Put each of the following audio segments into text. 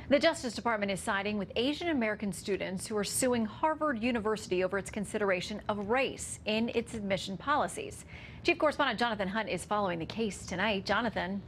The Justice Department is siding with Asian American students who are suing Harvard University over its consideration of race in its admission policies. Chief Correspondent Jonathan Hunt is following the case tonight. Jonathan.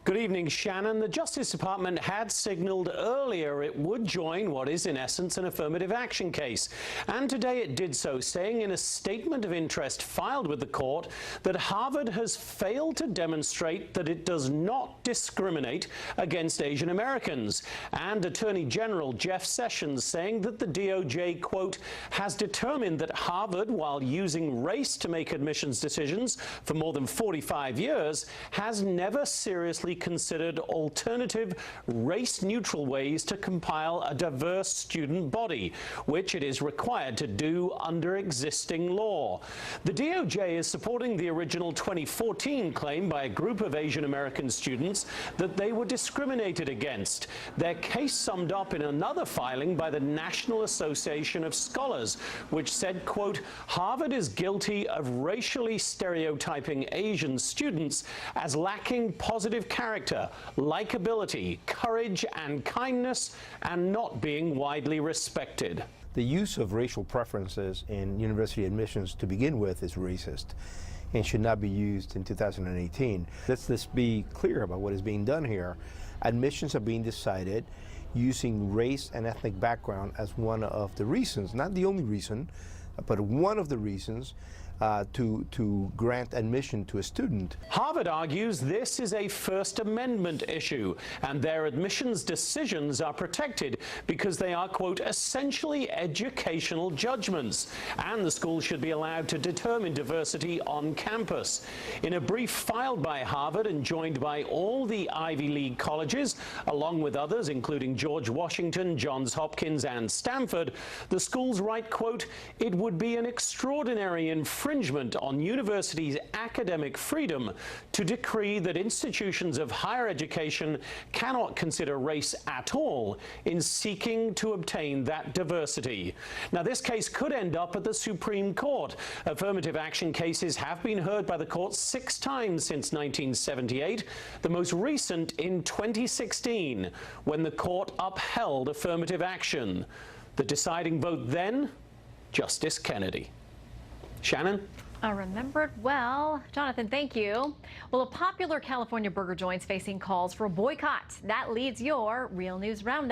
Good evening, Shannon. The Justice Department had signaled earlier it would join what is in essence an affirmative action case. And today it did so, saying in a statement of interest filed with the court that Harvard has failed to demonstrate that it does not discriminate against Asian Americans. And Attorney General Jeff Sessions saying that the DOJ, quote, has determined that Harvard, while using race to make admissions decisions for more than 45 years, has never seriously considered alternative race-neutral ways to compile a diverse student body, which it is required to do under existing law. The DOJ is supporting the original 2014 claim by a group of Asian American students that they were discriminated against. Their case summed up in another filing by the National Association of Scholars, which said, quote, Harvard is guilty of racially stereotyping Asian students as lacking positive character, likability, courage, and kindness, and not being widely respected. The use of racial preferences in university admissions to begin with is racist and should not be used in 2018. Let's be clear about what is being done here. Admissions are being decided using race and ethnic background as one of the reasons, not the only reason, but one of the reasons to grant admission to a student. Harvard argues this is a First Amendment issue, and their admissions decisions are protected because they are, quote, essentially educational judgments, and the school should be allowed to determine diversity on campus. In a brief filed by Harvard and joined by all the Ivy League colleges, along with others, including George Washington, Johns Hopkins, and Stanford, the schools write, quote, it would be an extraordinary infringement on universities' academic freedom to decree that institutions of higher education cannot consider race at all in seeking to obtain that diversity. Now, this case could end up at the Supreme Court. Affirmative action cases have been heard by the court 6 times since 1978, the most recent in 2016, when the court upheld affirmative action. The deciding vote then, Justice Kennedy. Shannon? I remembered well. Jonathan, thank you. Well, a popular California burger joint's facing calls for a boycott. That leads your Real News Roundup.